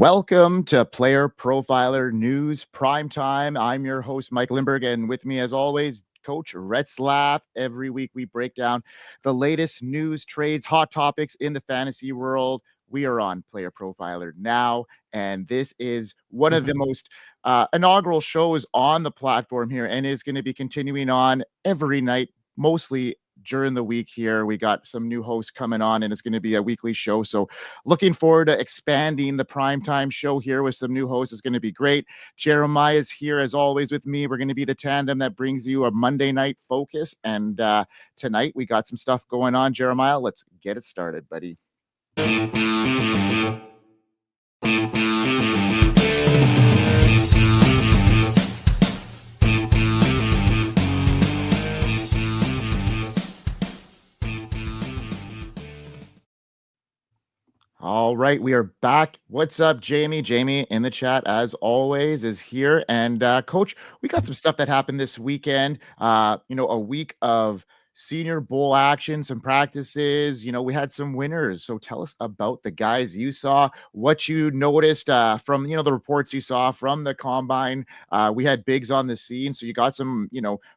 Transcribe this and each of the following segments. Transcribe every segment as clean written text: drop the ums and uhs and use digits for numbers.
Welcome to Player Profiler News Primetime. I'm your host, Mike Lindberg, and with me, as always, Coach Retzlaff. Every week, we break down the latest news, trades, hot topics in the fantasy world. We are on Player Profiler now, and this is one of the most inaugural shows on the platform here, and is going to be continuing on every night, mostly during the week here. We got some new hosts coming on, and it's going to be a weekly show. So looking forward to expanding the primetime show here with some new hosts. It's going to be great. Jeremiah is here as always with me. We're going to be the tandem that brings you a Monday night focus. And tonight we got some stuff going on. Jeremiah, let's get it started, buddy. All right, we are back. What's up, Jamie? Jamie in the chat, as always, is here. And Coach, we got some stuff that happened this weekend. A week of Senior Bowl action, some practices. We had some winners. So tell us about the guys you saw, what you noticed from, the reports you saw from the combine. We had Biggs on the scene, so you got some,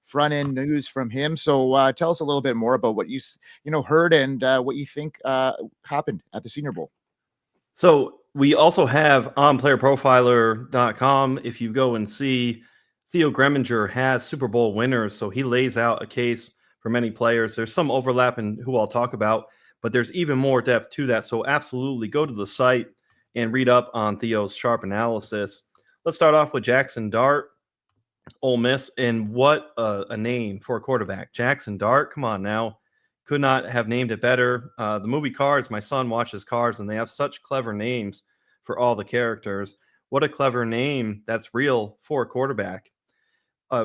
front end news from him. So tell us a little bit more about what you heard and what you think happened at the Senior Bowl. So we also have on playerprofiler.com, if you go and see, Theo Greminger has Super Bowl winners. So he lays out a case for many players. There's some overlap in who I'll talk about, but there's even more depth to that. So absolutely go to the site and read up on Theo's sharp analysis. Let's start off with Jackson Dart, Ole Miss. And what a name for a quarterback. Jackson Dart, come on now. Could not have named it better. The movie Cars, my son watches Cars, and they have such clever names for all the characters. What a clever name that's real for a quarterback.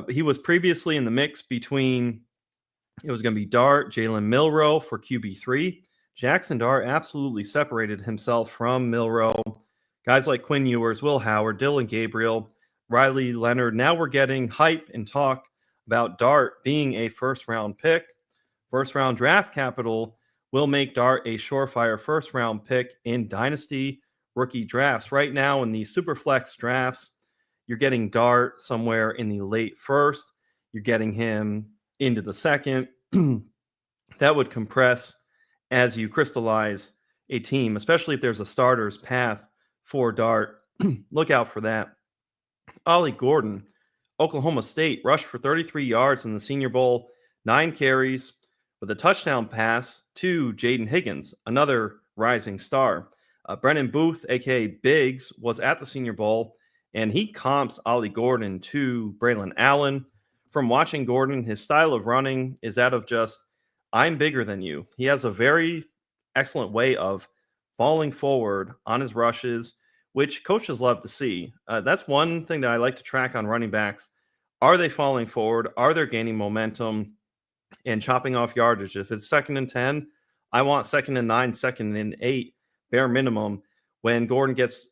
He was previously in the mix between, it was going to be Dart, Jalen Milroe for QB3. Jackson Dart absolutely separated himself from Milroe. Guys like Quinn Ewers, Will Howard, Dylan Gabriel, Riley Leonard. Now we're getting hype and talk about Dart being a first-round pick. First-round draft capital will make Dart a surefire first-round pick in Dynasty rookie drafts. Right now in the Superflex drafts, you're getting Dart somewhere in the late first. You're getting him into the second. That would compress as you crystallize a team, especially if there's a starter's path for Dart. Look out for that. Ollie Gordon, Oklahoma State, rushed for 33 yards in the Senior Bowl, 9 carries, with a touchdown pass to Jaden Higgins, another rising star. Brennan Booth, a.k.a. Biggs, was at the Senior Bowl, and he comps Ollie Gordon to Braylon Allen. From watching Gordon, his style of running is that of just, I'm bigger than you. He has a very excellent way of falling forward on his rushes, which coaches love to see. That's one thing that I like to track on running backs. Are they falling forward? Are they gaining momentum and chopping off yardage? If it's 2nd and 10, I want 2nd and 9, 2nd and 8, bare minimum. When Gordon gets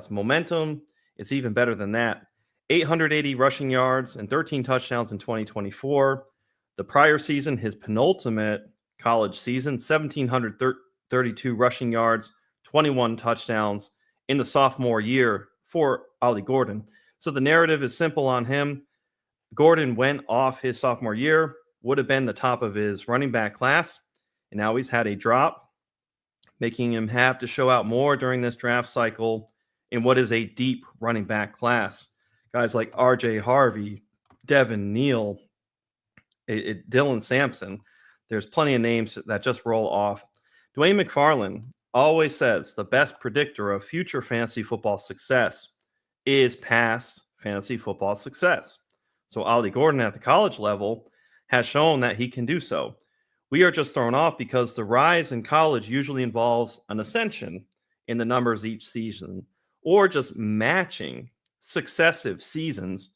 momentum, it's even better than that. 880 rushing yards and 13 touchdowns in 2024. The prior season, his penultimate college season, 1,732 rushing yards, 21 touchdowns in the sophomore year for Ollie Gordon. So the narrative is simple on him. Gordon went off his sophomore year, would have been the top of his running back class, and now he's had a drop, making him have to show out more during this draft cycle in what is a deep running back class. Guys like R.J. Harvey, Devin Neal, Dylan Sampson. There's plenty of names that just roll off. Dwayne McFarland always says the best predictor of future fantasy football success is past fantasy football success. So Ollie Gordon at the college level has shown that he can do so. We are just thrown off because the rise in college usually involves an ascension in the numbers each season, or just matching successive seasons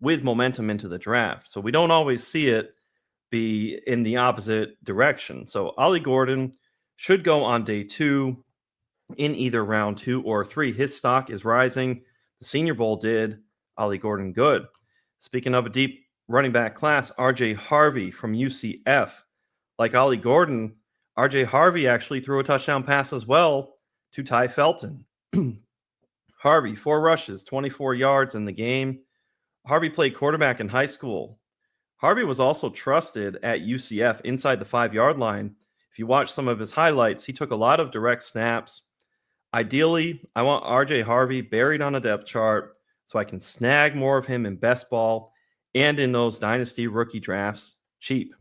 with momentum into the draft. So we don't always see it be in the opposite direction. So Ollie Gordon should go on day 2 in either round 2 or 3. His stock is rising. The Senior Bowl did Ollie Gordon good. Speaking of a deep running back class, R.J. Harvey from UCF. Like Ollie Gordon, R.J. Harvey actually threw a touchdown pass as well to Ty Felton. Harvey, 4 rushes, 24 yards in the game. Harvey played quarterback in high school. Harvey was also trusted at UCF inside the 5-yard line. If you watch some of his highlights, he took a lot of direct snaps. Ideally, I want RJ Harvey buried on a depth chart so I can snag more of him in best ball and in those Dynasty rookie drafts cheap.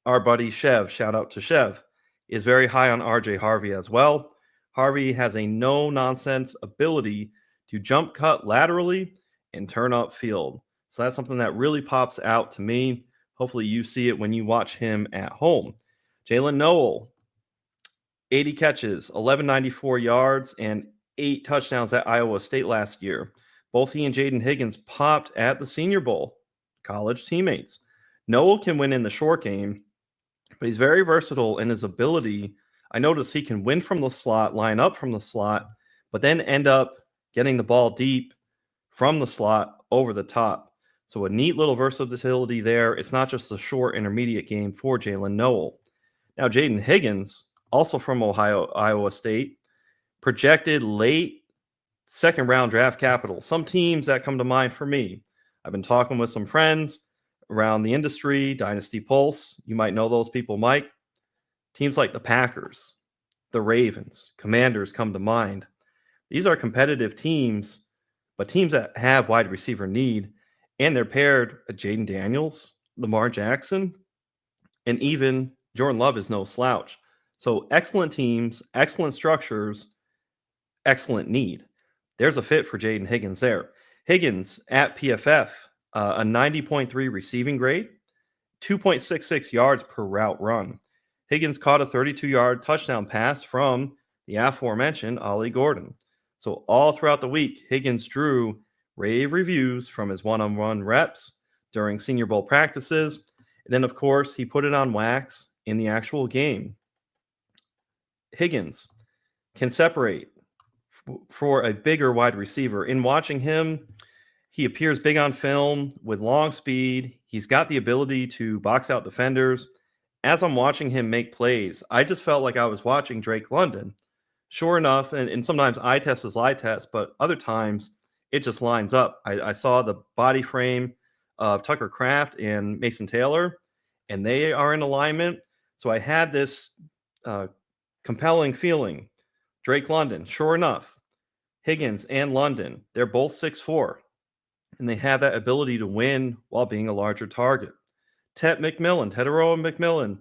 Our buddy Chev, shout out to Chev, is very high on RJ Harvey as well. Harvey has a no-nonsense ability to jump cut laterally and turn upfield. So that's something that really pops out to me. Hopefully you see it when you watch him at home. Jalen Noel, 80 catches, 1,194 yards, and 8 touchdowns at Iowa State last year. Both he and Jaden Higgins popped at the Senior Bowl, college teammates. Noel can win in the short game, but he's very versatile in his ability. I noticed he can win from the slot, line up from the slot, but then end up getting the ball deep from the slot over the top. So a neat little versatility there. It's not just a short intermediate game for Jalen Noel. Now, Jaden Higgins, also from Iowa State, projected late second-round draft capital. Some teams that come to mind for me. I've been talking with some friends around the industry, Dynasty Pulse. You might know those people, Mike. Teams like the Packers, the Ravens, Commanders come to mind. These are competitive teams, but teams that have wide receiver need, and they're paired with Jaden Daniels, Lamar Jackson, and even Jordan Love is no slouch. So excellent teams, excellent structures, excellent need. There's a fit for Jaden Higgins there. Higgins at PFF, a 90.3 receiving grade, 2.66 yards per route run. Higgins caught a 32-yard touchdown pass from the aforementioned Ollie Gordon. So all throughout the week, Higgins drew rave reviews from his one-on-one reps during Senior Bowl practices. And then, of course, he put it on wax in the actual game. Higgins can separate for a bigger wide receiver. In watching him, he appears big on film with long speed. He's got the ability to box out defenders. As I'm watching him make plays, I just felt like I was watching Drake London. Sure enough, and sometimes eye test is lie test, but other times it just lines up. I saw the body frame of Tucker Kraft and Mason Taylor, and they are in alignment. So I had this compelling feeling. Drake London, sure enough, Higgins and London, they're both 6'4", and they have that ability to win while being a larger target. Teteroa McMillan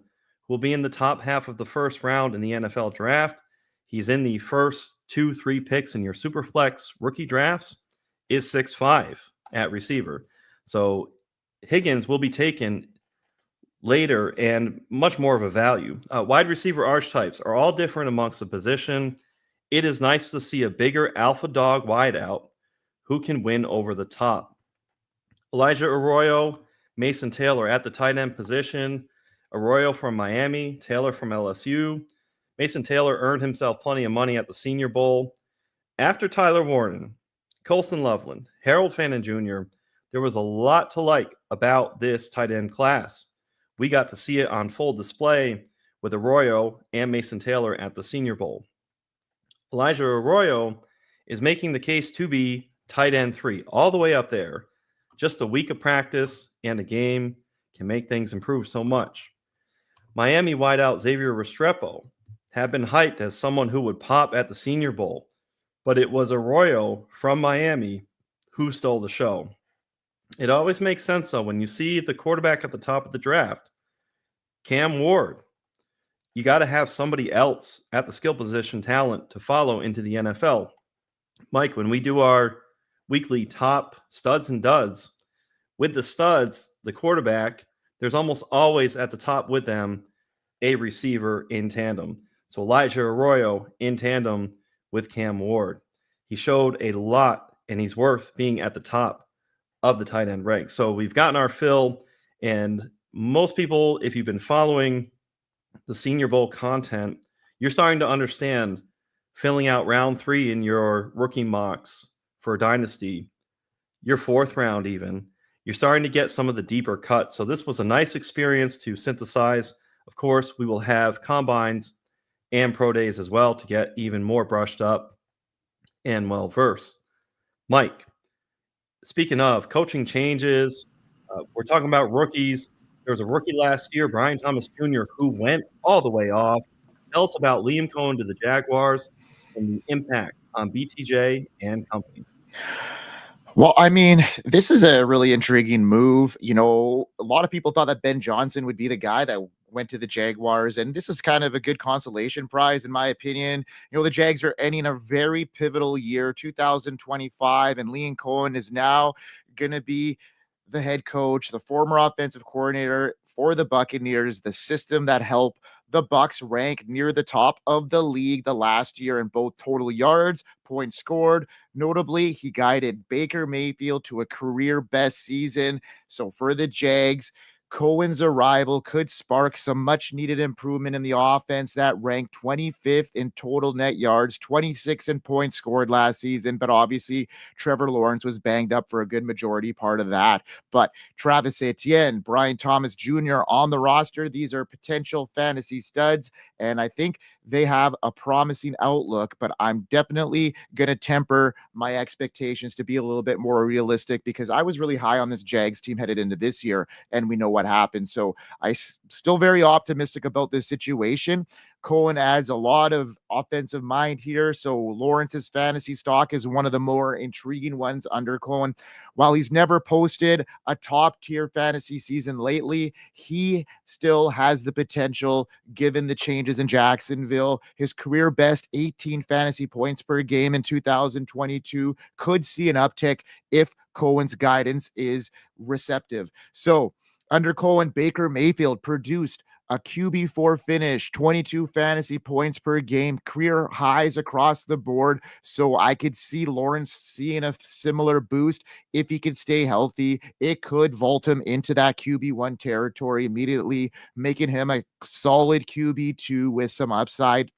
will be in the top half of the first round in the NFL draft. He's in the first 2-3 picks in your Superflex rookie drafts, is 6'5" at receiver. So Higgins will be taken later and much more of a value. Wide receiver archetypes are all different amongst the position. It is nice to see a bigger alpha dog wideout who can win over the top. Elijah Arroyo, Mason Taylor at the tight end position. Arroyo from Miami, Taylor from LSU. Mason Taylor earned himself plenty of money at the Senior Bowl. After Tyler Warren, Colston Loveland, Harold Fannin Jr., there was a lot to like about this tight end class. We got to see it on full display with Arroyo and Mason Taylor at the Senior Bowl. Elijah Arroyo is making the case to be tight end 3, all the way up there. Just a week of practice and a game can make things improve so much. Miami wideout Xavier Restrepo had been hyped as someone who would pop at the Senior Bowl, but it was Arroyo from Miami who stole the show. It always makes sense, though, when you see the quarterback at the top of the draft, Cam Ward, you got to have somebody else at the skill position talent to follow into the NFL. Mike, when we do our weekly top studs and duds, with the studs, the quarterback, there's almost always at the top with them a receiver in tandem. So Elijah Arroyo in tandem with Cam Ward. He showed a lot, and he's worth being at the top of the tight end ranks. So we've gotten our fill, and most people, if you've been following the Senior Bowl content, you're starting to understand filling out round 3 in your rookie mocks for Dynasty, your 4th round even. You're starting to get some of the deeper cuts. So this was a nice experience to synthesize. Of course, we will have combines and pro days as well to get even more brushed up and well-versed. Mike, speaking of coaching changes, we're talking about rookies. There was a rookie last year, Brian Thomas Jr., who went all the way off. Tell us about Liam Coen to the Jaguars and the impact on BTJ and company. Well, I mean, this is a really intriguing move. You know, a lot of people thought that Ben Johnson would be the guy that went to the Jaguars, and this is kind of a good consolation prize, in my opinion. You know, the Jags are ending a very pivotal year, 2025, and Liam Coen is now going to be the head coach, the former offensive coordinator for the Buccaneers, the system that helped the Bucs rank near the top of the league the last year in both total yards, points scored. Notably, he guided Baker Mayfield to a career best season. So for the Jags, Cohen's arrival could spark some much needed improvement in the offense that ranked 25th in total net yards, 26 in points scored last season. But obviously, Trevor Lawrence was banged up for a good majority part of that. But Travis Etienne, Brian Thomas Jr. on the roster, these are potential fantasy studs. And I think they have a promising outlook, but I'm definitely going to temper my expectations to be a little bit more realistic because I was really high on this Jags team headed into this year, and we know what happened. So I'm still very optimistic about this situation. Cohen adds a lot of offensive mind here. So Lawrence's fantasy stock is one of the more intriguing ones under Cohen. While he's never posted a top tier fantasy season lately, he still has the potential, given the changes in Jacksonville. His career best 18 fantasy points per game in 2022 could see an uptick if Cohen's guidance is receptive. So under Cohen, Baker Mayfield produced a QB4 finish, 22 fantasy points per game, career highs across the board. So I could see Lawrence seeing a similar boost. If he could stay healthy, it could vault him into that QB1 territory immediately, making him a solid QB2 with some upside.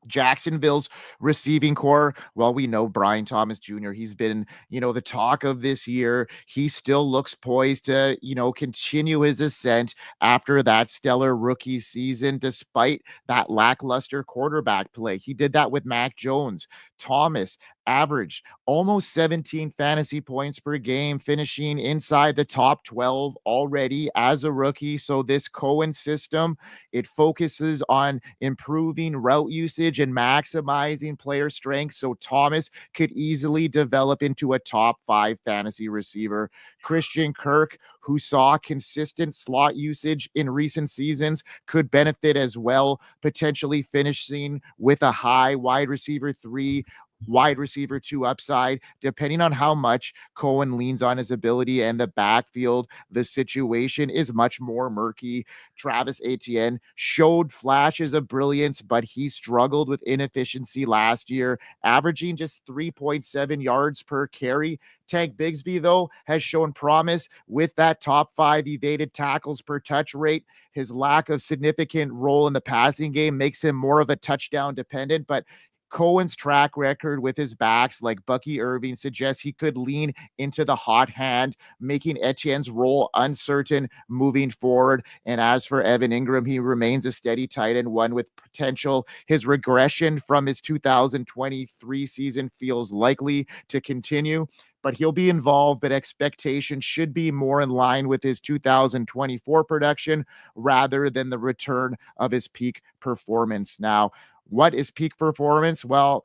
Jacksonville's receiving core, well, we know Brian Thomas Jr. He's been, the talk of this year. He still looks poised to, continue his ascent after that stellar rookie season, despite that lackluster quarterback play. He did that with Mac Jones. Thomas averaged almost 17 fantasy points per game, finishing inside the top 12 already as a rookie. So this Cohen system, it focuses on improving route usage and maximizing player strength. So Thomas could easily develop into a top 5 fantasy receiver. Christian Kirk, who saw consistent slot usage in recent seasons, could benefit as well, potentially finishing with a high wide receiver 3, wide receiver 2 upside, depending on how much Cohen leans on his ability and the backfield. The situation is much more murky. Travis Etienne showed flashes of brilliance, but he struggled with inefficiency last year, averaging just 3.7 yards per carry. Tank Bigsby, though, has shown promise with that top 5 evaded tackles per touch rate. His lack of significant role in the passing game makes him more of a touchdown dependent, but Cohen's track record with his backs like Bucky Irving suggests he could lean into the hot hand, making Etienne's role uncertain moving forward. And as for Evan Ingram, he remains a steady tight end, one with potential. His regression from his 2023 season feels likely to continue, but he'll be involved, but expectations should be more in line with his 2024 production rather than the return of his peak performance. Now, what is peak performance? Well,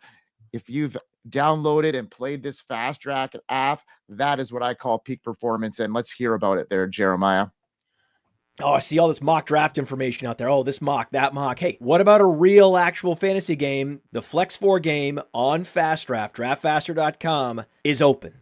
if you've downloaded and played this Fast Track app, that is what I call peak performance. And let's hear about it there, Jeremiah. Oh, I see all this mock draft information out there. Oh, this mock, that mock. Hey, what about a real actual fantasy game? The Flex 4 game on Fast Draft, draftfaster.com, is open.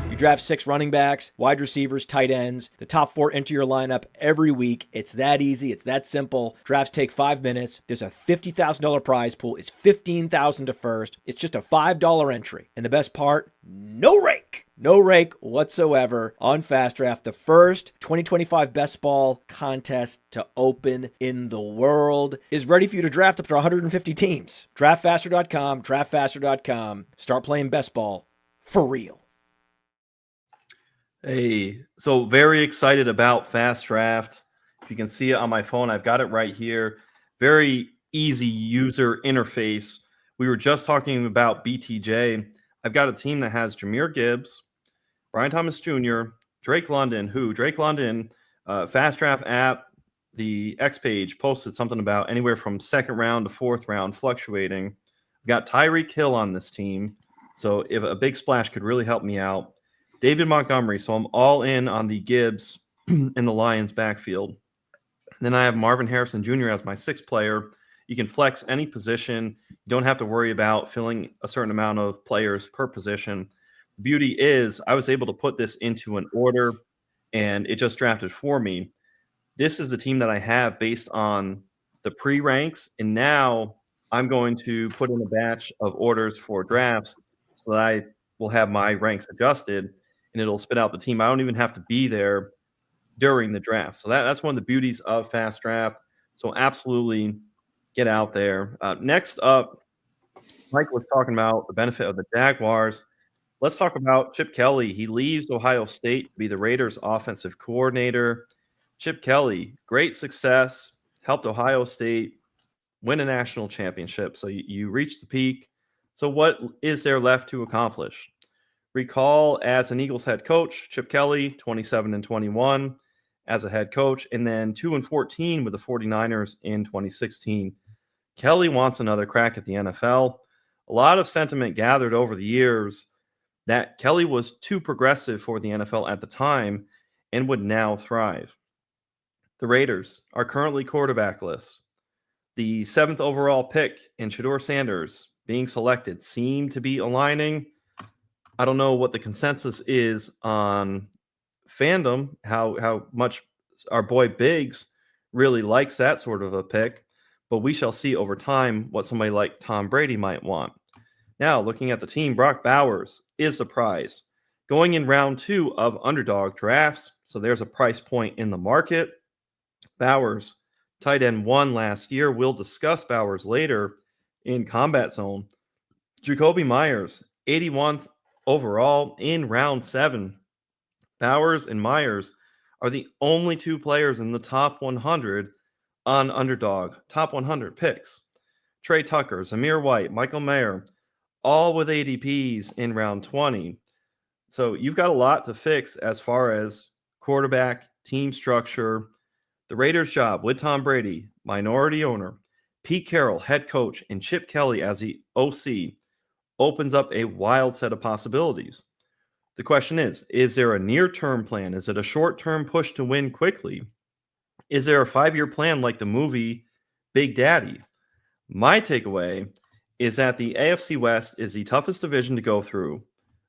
You draft 6 running backs, wide receivers, tight ends. The top 4 enter your lineup every week. It's that easy. It's that simple. Drafts take 5 minutes. There's a $50,000 prize pool. It's $15,000 to first. It's just a $5 entry. And the best part, no rake. No rake whatsoever on Fast Draft, the first 2025 best ball contest to open in the world, is ready for you to draft up to 150 teams. Draftfaster.com, draftfaster.com. Start playing best ball for real. Hey, so very excited about Fast Draft. If you can see it on my phone, I've got it right here. Very easy user interface We were just talking about BTJ. I've got a team that has Jahmyr Gibbs, Brian Thomas Jr., Drake London, Fast Draft app, the X page posted something about anywhere from second round to fourth round fluctuating. We've got Tyreek Hill on this team, so if a big splash could really help me out. David Montgomery, so I'm all in on the Gibbs in the Lions backfield. Then I have Marvin Harrison Jr. as my sixth player. You can flex any position. You don't have to worry about filling a certain amount of players per position. The beauty is I was able to put this into an order, and it just drafted for me. This is the team that I have based on the pre-ranks, and now I'm going to put in a batch of orders for drafts so that I will have my ranks adjusted, and it'll spit out the team. I don't even have to be there during the draft. So that's one of the beauties of Fast Draft. So absolutely get out there. Next up, Mike was talking about the benefit of the Jaguars. Let's talk about Chip Kelly. He leaves Ohio State to be the Raiders' offensive coordinator. Chip Kelly, great success, helped Ohio State win a national championship. So you reached the peak. So what is there left to accomplish? Recall as an Eagles head coach, Chip Kelly, 27-21 as a head coach, and then 2-14 with the 49ers in 2016. Kelly wants another crack at the NFL. A lot of sentiment gathered over the years that Kelly was too progressive for the NFL at the time and would now thrive. The Raiders are currently quarterbackless. The 7th overall pick in Shedeur Sanders being selected seem to be aligning. I don't know what the consensus is on fandom, how much our boy Biggs really likes that sort of a pick, but we shall see over time what somebody like Tom Brady might want. Now, looking at the team, Brock Bowers is a prize. Going in round 2 of underdog drafts, so there's a price point in the market. Bowers, tight end 1 last year. We'll discuss Bowers later in Combat Zone. Jacoby Myers, 81th overall in round 7. Bowers and Myers are the only 2 players in the top 100 on underdog, top 100 picks. Trey Tucker, Zamir White, Michael Mayer, all with ADPs in round 20. So you've got a lot to fix as far as quarterback, team structure. The Raiders' job with Tom Brady, minority owner, Pete Carroll, head coach, and Chip Kelly as the OC opens up a wild set of possibilities. The question is there a near-term plan? Is it a short-term push to win quickly? Is there a 5-year plan like the movie Big Daddy? My takeaway is that the AFC West is the toughest division to go through.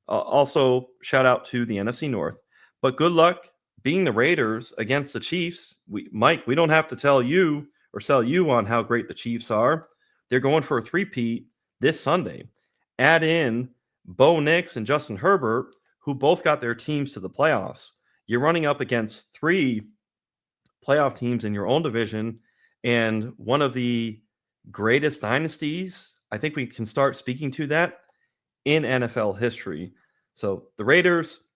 Also, shout out to the NFC North. But good luck being the Raiders against the Chiefs. Mike, we don't have to tell you or sell you on how great the Chiefs are. They're going for a 3-peat this Sunday. Add in Bo Nix and Justin Herbert, who both got their teams to the playoffs. You're running up against 3 playoff teams in your own division and one of the greatest dynasties. I think we can start speaking to that in NFL history. So the Raiders,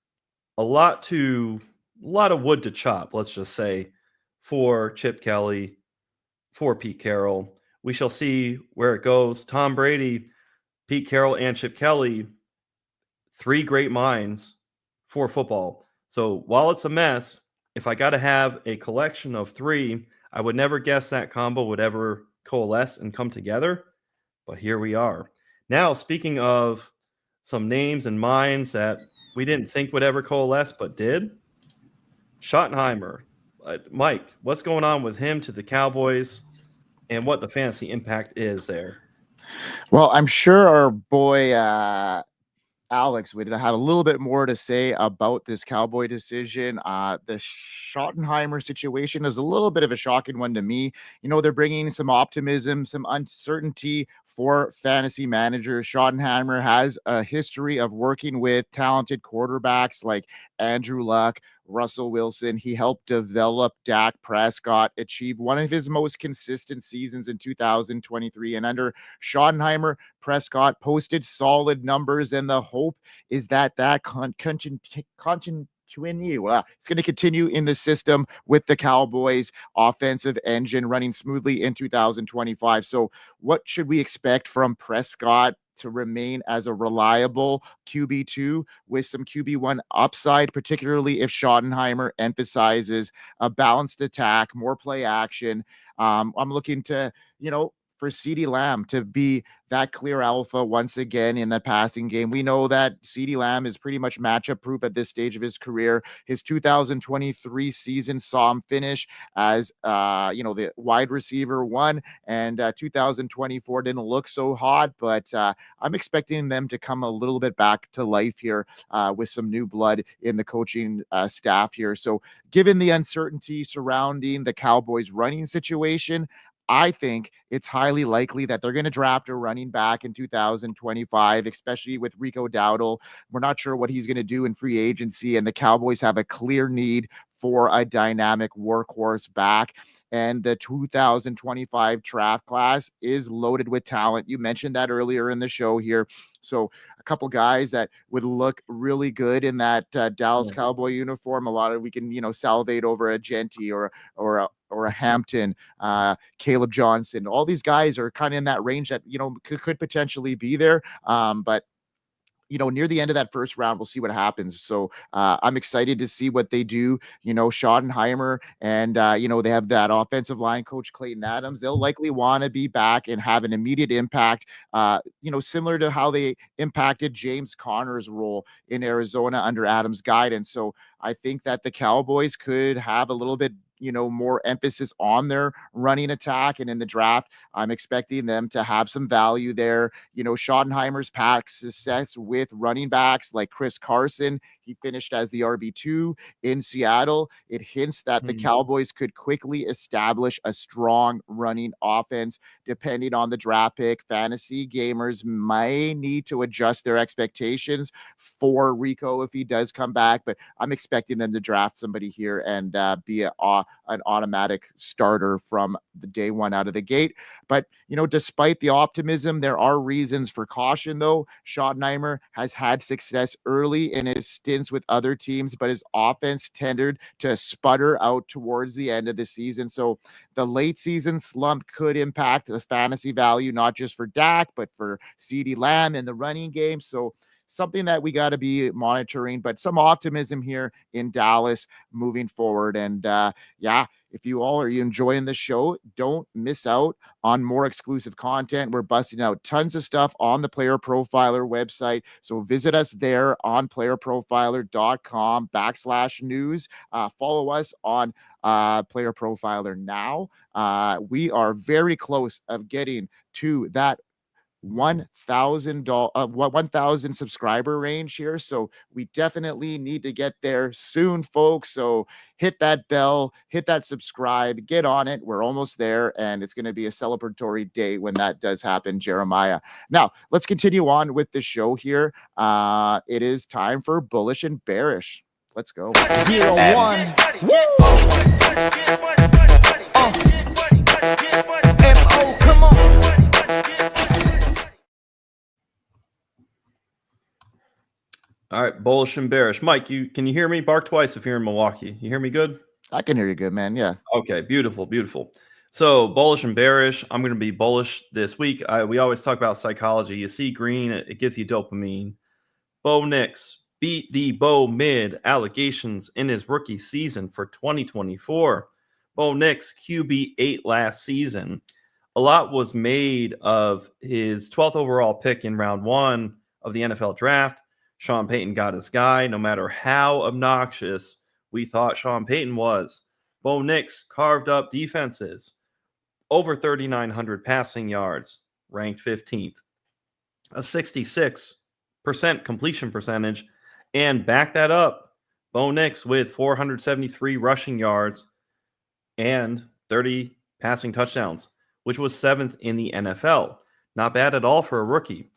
a lot of wood to chop, let's just say, for Chip Kelly, for Pete Carroll. We shall see where it goes. Tom Brady, Pete Carroll, and Chip Kelly, 3 great minds for football. So while it's a mess, if I got to have a collection of 3, I would never guess that combo would ever coalesce and come together. But here we are. Now, speaking of some names and minds that we didn't think would ever coalesce, but did, Schottenheimer. Mike, what's going on with him to the Cowboys and what the fantasy impact is there? Well, I'm sure our boy Alex would have a little bit more to say about this Cowboy decision. The Schottenheimer situation is a little bit of a shocking one to me. You know, they're bringing some optimism, some uncertainty for fantasy managers. Schottenheimer has a history of working with talented quarterbacks like Andrew Luck, Russell Wilson. He helped develop Dak Prescott, achieve one of his most consistent seasons in 2023. And under Schottenheimer, Prescott posted solid numbers, and the hope is that It's going to continue in the system with the Cowboys offensive engine running smoothly in 2025. So what should we expect from Prescott to remain as a reliable QB2 with some QB1 upside, particularly if Schottenheimer emphasizes a balanced attack, more play action? I'm looking to, for CeeDee Lamb to be that clear alpha once again in the passing game. We know that CeeDee Lamb is pretty much matchup proof at this stage of his career. His 2023 season saw him finish as, the wide receiver one, and 2024 didn't look so hot, but I'm expecting them to come a little bit back to life here with some new blood in the coaching staff here. So given the uncertainty surrounding the Cowboys running situation, I think it's highly likely that they're going to draft a running back in 2025, especially with Rico Dowdle. We're not sure what he's going to do in free agency, and the Cowboys have a clear need for a dynamic workhorse back. And the 2025 draft class is loaded with talent. You mentioned that earlier in the show here. So a couple guys that would look really good in that Dallas Cowboy uniform. A lot of we can, salivate over a Genty or a Hampton, Caleb Johnson. All these guys are kind of in that range that, could potentially be there. But near the end of that first round, we'll see what happens. So I'm excited to see what they do. Schottenheimer and, they have that offensive line coach, Clayton Adams. They'll likely want to be back and have an immediate impact, similar to how they impacted James Conner's role in Arizona under Adams' guidance. So I think that the Cowboys could have a little bit more emphasis on their running attack. And in the draft, I'm expecting them to have some value there. Schottenheimer's past success with running backs like Chris Carson, he finished as the RB2 in Seattle. It hints that the Cowboys could quickly establish a strong running offense. Depending on the draft pick, fantasy gamers may need to adjust their expectations for Rico if he does come back, but I'm expecting them to draft somebody here and be an automatic starter from the day one out of the gate. But, despite the optimism, there are reasons for caution, though. Schottenheimer has had success early in his stints with other teams, but his offense tended to sputter out towards the end of the season. So the late season slump could impact the fantasy value, not just for Dak, but for CeeDee Lamb in the running game. So something that we got to be monitoring, but some optimism here in Dallas moving forward. And if you all are enjoying the show, don't miss out on more exclusive content. We're busting out tons of stuff on the Player Profiler website. So visit us there on playerprofiler.com/news. Follow us on Player Profiler now. We are very close of getting to that 1,000 subscriber range here. So we definitely need to get there soon, folks. So hit that bell, hit that subscribe, get on it. We're almost there, and it's going to be a celebratory day when that does happen, Jeremiah. Now, let's continue on with the show here. It is time for Bullish and Bearish. Let's go. 0-1. Come on. All right, Bullish and Bearish. Mike, can you hear me? Bark twice if you're in Milwaukee. You hear me good? I can hear you good, man. Yeah. Okay, beautiful, beautiful. So Bullish and Bearish, I'm going to be bullish this week. We always talk about psychology. You see green, it gives you dopamine. Bo Nix beat the Bo Mid allegations in his rookie season for 2024. Bo Nix, QB8 last season. A lot was made of his 12th overall pick in round 1 of the NFL draft. Sean Payton got his guy, no matter how obnoxious we thought Sean Payton was. Bo Nix carved up defenses, over 3,900 passing yards, ranked 15th, a 66% completion percentage, and back that up, Bo Nix with 473 rushing yards and 30 passing touchdowns, which was 7th in the NFL. Not bad at all for a rookie.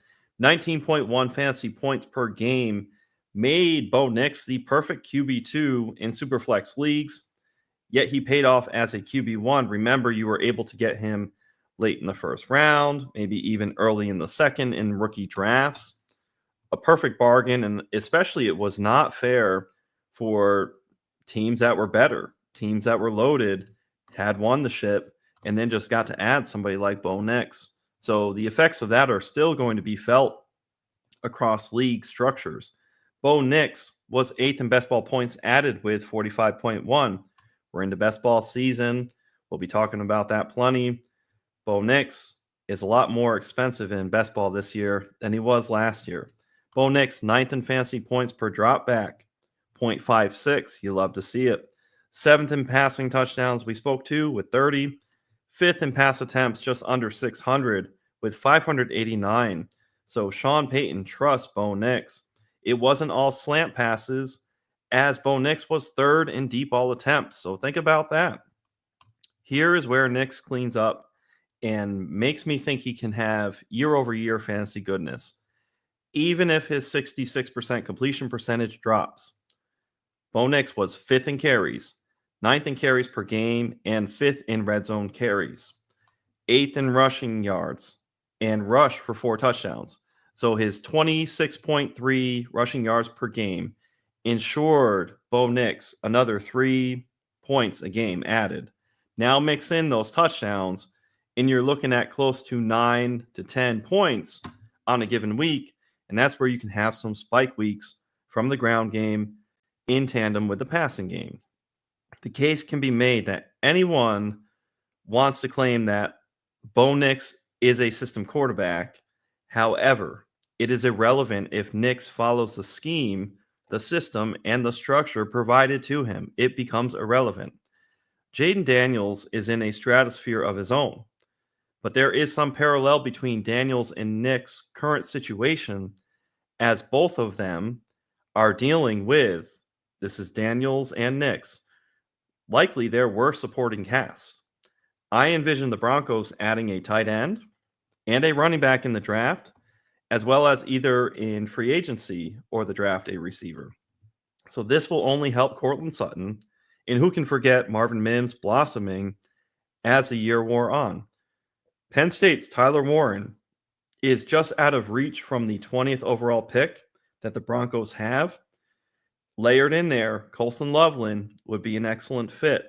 19.1 fantasy points per game made Bo Nix the perfect QB2 in Superflex leagues, yet he paid off as a QB1. Remember, you were able to get him late in the first round, maybe even early in the second in rookie drafts. A perfect bargain, and especially it was not fair for teams that were better, teams that were loaded, had won the ship, and then just got to add somebody like Bo Nix. So the effects of that are still going to be felt across league structures. Bo Nix was 8th in best ball points added with 45.1. We're into best ball season. We'll be talking about that plenty. Bo Nix is a lot more expensive in best ball this year than he was last year. Bo Nix, 9th in fantasy points per drop back, 0.56. You love to see it. 7th in passing touchdowns we spoke to with 30. 5th in pass attempts, just under 600 with 589. So Sean Payton trusts Bo Nix. It wasn't all slant passes, as Bo Nix was 3rd in deep ball attempts. So think about that. Here is where Nix cleans up and makes me think he can have year-over-year fantasy goodness, even if his 66% completion percentage drops. Bo Nix was 5th in carries, 9th in carries per game, and 5th in red zone carries, 8th in rushing yards, and rush for 4 touchdowns. So his 26.3 rushing yards per game ensured Bo Nix another 3 points a game added. Now mix in those touchdowns, and you're looking at close to 9 to 10 points on a given week, and that's where you can have some spike weeks from the ground game in tandem with the passing game. The case can be made that anyone wants to claim that Bo Nix is a system quarterback. However, it is irrelevant if Nix follows the scheme, the system, and the structure provided to him. It becomes irrelevant. Jaden Daniels is in a stratosphere of his own, but there is some parallel between Daniels and Nix's current situation, as both of them are dealing with, this is Daniels and Nix, likely their worst supporting cast. I envision the Broncos adding a tight end and a running back in the draft, as well as either in free agency or the draft a receiver. So this will only help Cortland Sutton, and who can forget Marvin Mims blossoming as the year wore on. Penn State's Tyler Warren is just out of reach from the 20th overall pick that the Broncos have. Layered in there, Colston Loveland would be an excellent fit.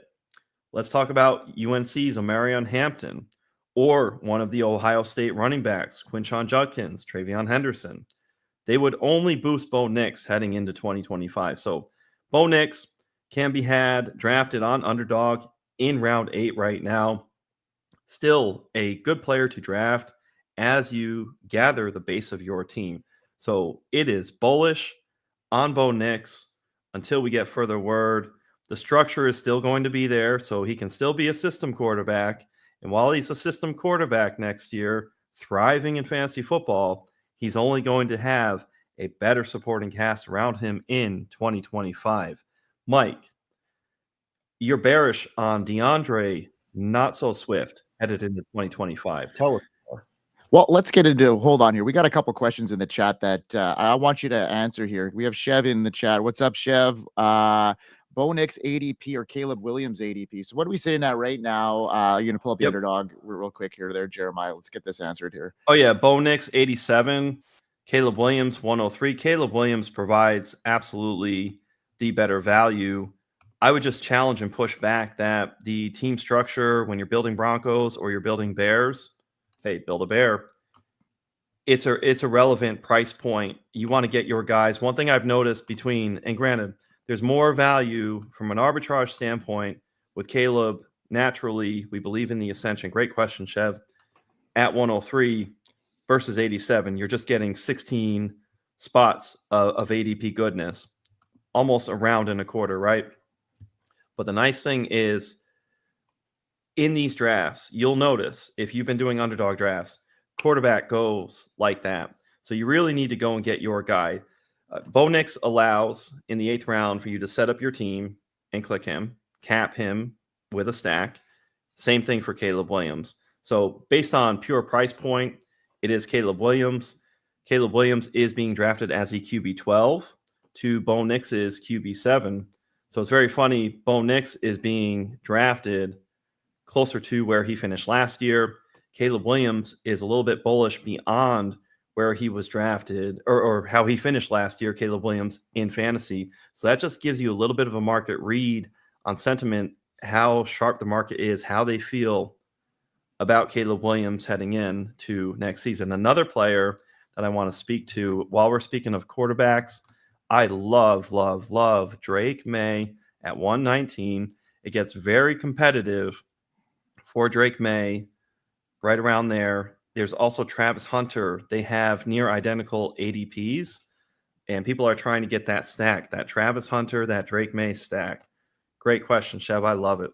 Let's talk about UNC's Omarion Hampton, or one of the Ohio State running backs, Quinshon Judkins, Travion Henderson. They would only boost Bo Nix heading into 2025. So Bo Nix can be had drafted on Underdog in round 8 right now. Still a good player to draft as you gather the base of your team. So it is bullish on Bo Nix until we get further word. The structure is still going to be there, so he can still be a system quarterback. And while he's a system quarterback next year, thriving in fantasy football, he's only going to have a better supporting cast around him in 2025. Mike, you're bearish on D'Andre, not so Swift, headed into 2025. Tell us more. Well, let's get into, hold on here. We got a couple questions in the chat that I want you to answer here. We have Chev in the chat. What's up, Chev? Bo Nix ADP or Caleb Williams ADP? So what are we sitting at right now? You're going to pull up the Underdog real quick here there, Jeremiah. Let's get this answered here. Oh, yeah. Bo Nix 87, Caleb Williams 103. Caleb Williams provides absolutely the better value. I would just challenge and push back that the team structure, when you're building Broncos or you're building Bears, hey, build a bear. It's a relevant price point. You want to get your guys. One thing I've noticed between, and granted, there's more value from an arbitrage standpoint with Caleb. Naturally, we believe in the ascension. Great question, Chev. At 103 versus 87, you're just getting 16 spots of ADP goodness, almost a round and a quarter, right? But the nice thing is, in these drafts, you'll notice if you've been doing Underdog drafts, quarterback goes like that. So you really need to go and get your guy. Bo Nix allows in the 8th round for you to set up your team and click him, cap him with a stack. Same thing for Caleb Williams. So based on pure price point, it is Caleb Williams. Caleb Williams is being drafted as a QB 12 to Bo Nix's QB 7. So it's very funny. Bo Nix is being drafted closer to where he finished last year. Caleb Williams is a little bit bullish beyond where he was drafted or how he finished last year, Caleb Williams, in fantasy. So that just gives you a little bit of a market read on sentiment, how sharp the market is, how they feel about Caleb Williams heading in to next season. Another player that I want to speak to while we're speaking of quarterbacks, I love Drake May at 119. It gets very competitive for Drake May right around there. There's also Travis Hunter. They have near identical ADPs, and people are trying to get that stack, that Travis Hunter, that Drake May stack. Great question, Chev. I love it.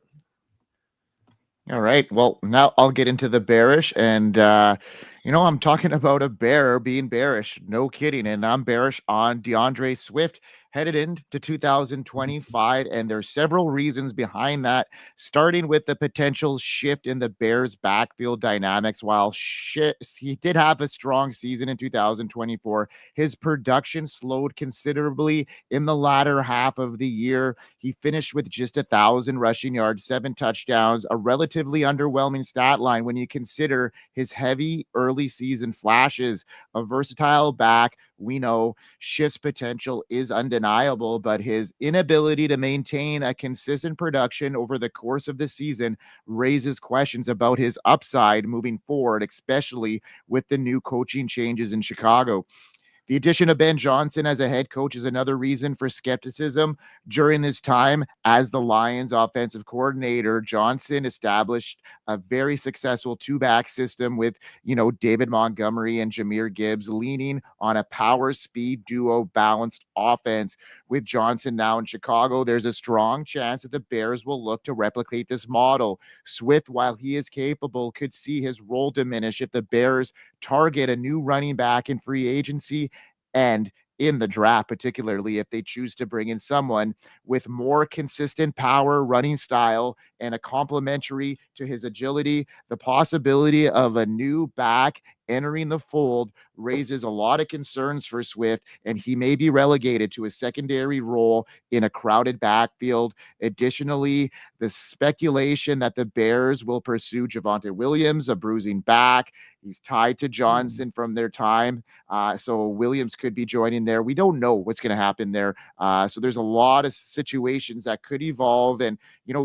All right. Well, now I'll get into the bearish. And, I'm talking about a bear being bearish. No kidding. And I'm bearish on D'Andre Swift headed into 2025. And there's several reasons behind that, starting with the potential shift in the Bears' backfield dynamics. While he did have a strong season in 2024, his production slowed considerably in the latter half of the year. He finished with just 1,000 rushing yards, 7 touchdowns, a relatively underwhelming stat line when you consider his heavy early season flashes. A versatile back, we know Swift's potential is undeniable, but his inability to maintain a consistent production over the course of the season raises questions about his upside moving forward, especially with the new coaching changes in Chicago. The addition of Ben Johnson as a head coach is another reason for skepticism. During this time as the Lions offensive coordinator, Johnson established a very successful two-back system with, David Montgomery and Jahmyr Gibbs, leaning on a power speed duo balanced offense. With Johnson now in Chicago, there's a strong chance that the Bears will look to replicate this model. Swift, while he is capable, could see his role diminish if the Bears target a new running back in free agency and in the draft, particularly if they choose to bring in someone with more consistent power running style and a complementary to his agility. The possibility of a new back entering the fold raises a lot of concerns for Swift, and he may be relegated to a secondary role in a crowded backfield. Additionally, the speculation that the Bears will pursue Javonte Williams, a bruising back. He's tied to Johnson from their time. So Williams could be joining there. We don't know what's going to happen there. So there's a lot of situations that could evolve. And,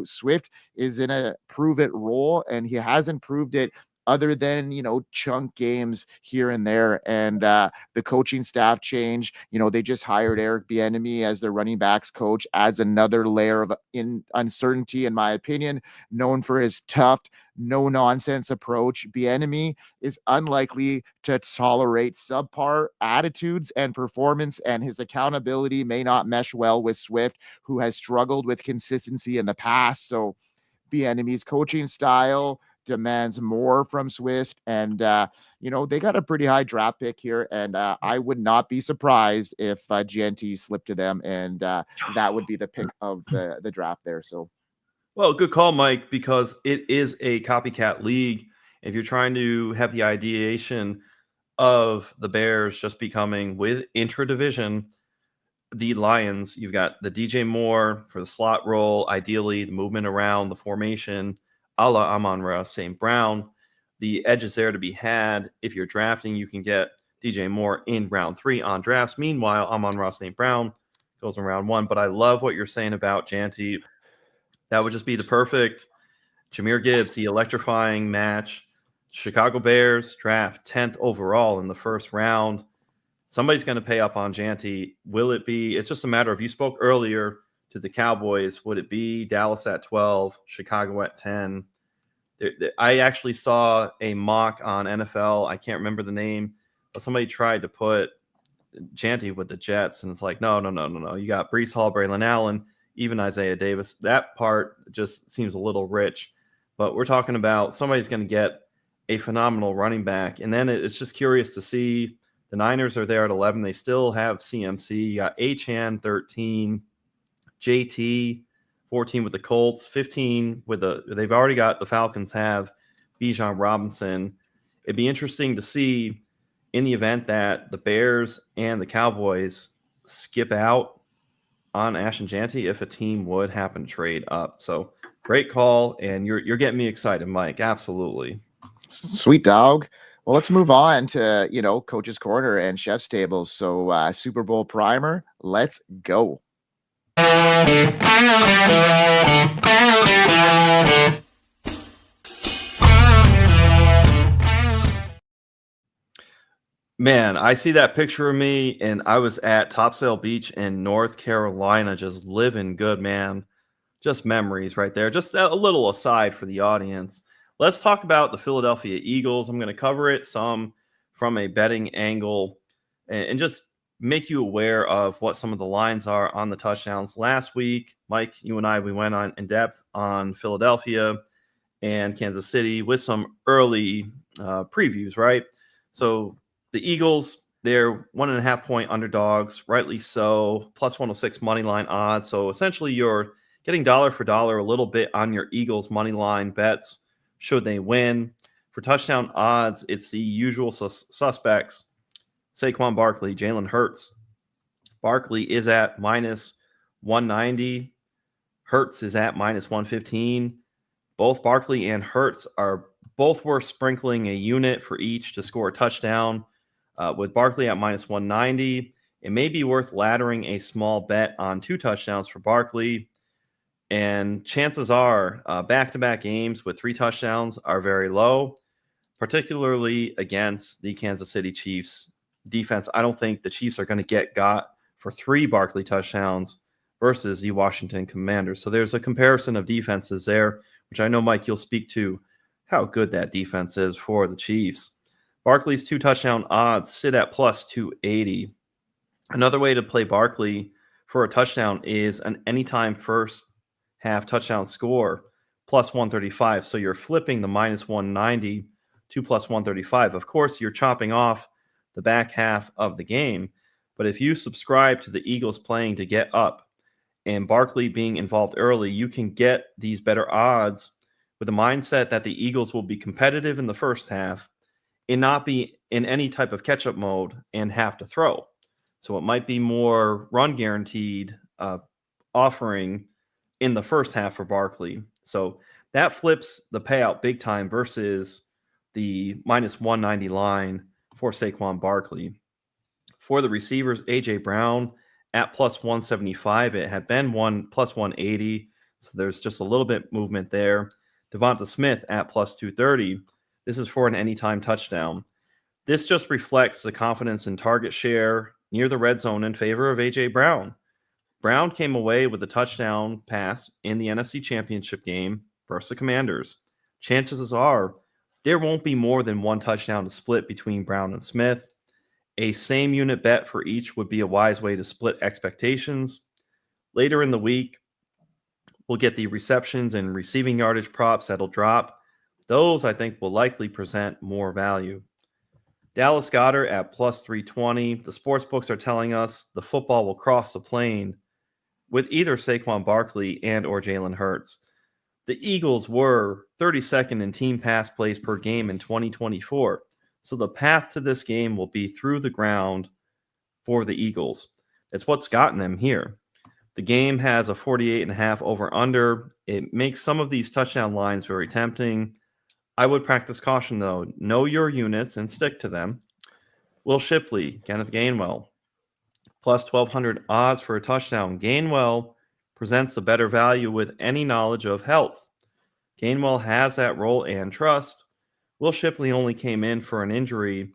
Swift is in a prove it role, and he hasn't proved it other than, chunk games here and there. And the coaching staff change, they just hired Eric Bieniemy as their running backs coach, adds another layer of uncertainty, in my opinion. Known for his tough, no-nonsense approach, Bieniemy is unlikely to tolerate subpar attitudes and performance, and his accountability may not mesh well with Swift, who has struggled with consistency in the past. So Bieniemy's coaching style demands more from Swift, and they got a pretty high draft pick here, and I would not be surprised if GNT slipped to them, and that would be the pick of the draft there. So, well, good call, Mike, because it is a copycat league. If you're trying to have the ideation of the Bears just becoming, with intra-division, the Lions, you've got the DJ Moore for the slot role, ideally the movement around the formation, a la Amon-Ra St. Brown. The edge is there to be had. If you're drafting, you can get DJ Moore in round 3 on drafts. Meanwhile, Amon-Ra St. Brown goes in round 1. But I love what you're saying about Janty. That would just be the perfect Jahmyr Gibbs, the electrifying match. Chicago Bears draft 10th overall in the first round. Somebody's going to pay up on Janty. Will it be? It's just a matter of, you spoke earlier to the Cowboys. Would it be Dallas at 12, Chicago at 10? I actually saw a mock on NFL. I can't remember the name, but somebody tried to put Janty with the Jets, and it's like, no. You got Breece Hall, Braylon Allen, even Isaiah Davis. That part just seems a little rich, but we're talking about somebody's going to get a phenomenal running back. And then it's just curious to see the Niners are there at 11. They still have CMC. You got Achane 13, JT 14 with the Colts, 15 with they've already got, the Falcons have Bijan Robinson. It'd be interesting to see, in the event that the Bears and the Cowboys skip out on Ashton Janty, if a team would happen to trade up. So great call, and you're getting me excited, Mike. Absolutely. Sweet dog. Well, let's move on to, Coach's Corner and Chef's Tables. So Super Bowl Primer, let's go. Man, I see that picture of me, and I was at Topsail Beach in North Carolina, just living good, man. Just memories right there. Just a little aside for the audience. Let's talk about the Philadelphia Eagles. I'm going to cover it some from a betting angle and just make you aware of what some of the lines are on the touchdowns. Last week, Mike, you and I, we went on in depth on Philadelphia and Kansas City with some early previews, right? So the Eagles, they're 1.5 point underdogs, rightly so, plus 106 money line odds. So essentially you're getting dollar for dollar a little bit on your Eagles money line bets should they win. For touchdown odds, it's the usual suspects. Saquon Barkley, Jalen Hurts. Barkley is at minus 190. Hurts is at minus 115. Both Barkley and Hurts are both worth sprinkling a unit for each to score a touchdown. With Barkley at minus 190, it may be worth laddering a small bet on 2 touchdowns for Barkley. And chances are back-to-back games with 3 touchdowns are very low, particularly against the Kansas City Chiefs defense. I don't think the Chiefs are going to got for 3 Barkley touchdowns versus the Washington Commanders. So there's a comparison of defenses there, which I know, Mike, you'll speak to how good that defense is for the Chiefs. Barkley's 2 touchdown odds sit at plus 280. Another way to play Barkley for a touchdown is an anytime first half touchdown score, plus 135. So you're flipping the minus 190 to plus 135. Of course, you're chopping off the back half of the game. But if you subscribe to the Eagles playing to get up and Barkley being involved early, you can get these better odds with the mindset that the Eagles will be competitive in the first half and not be in any type of catch-up mode and have to throw. So it might be more run guaranteed offering in the first half for Barkley. So that flips the payout big time versus the minus 190 line for Saquon Barkley. For the receivers, A.J. Brown at plus 175. It had been plus 180. So there's just a little bit movement there. Devonta Smith at plus 230. This is for an anytime touchdown. This just reflects the confidence in target share near the red zone in favor of A.J. Brown. Brown came away with a touchdown pass in the NFC Championship game versus the Commanders. Chances are there won't be more than 1 touchdown to split between Brown and Smith. A same unit bet for each would be a wise way to split expectations. Later in the week, we'll get the receptions and receiving yardage props that'll drop. Those, I think, will likely present more value. Dallas Goedert at plus 320. The sports books are telling us the football will cross the plane with either Saquon Barkley and or Jalen Hurts. The Eagles were 32nd in team pass plays per game in 2024. So the path to this game will be through the ground for the Eagles. It's what's gotten them here. The game has a 48.5 over-under. It makes some of these touchdown lines very tempting. I would practice caution, though. Know your units and stick to them. Will Shipley, Kenneth Gainwell, plus 1,200 odds for a touchdown. Gainwell presents a better value with any knowledge of health. Gainwell has that role and trust. Will Shipley only came in for an injury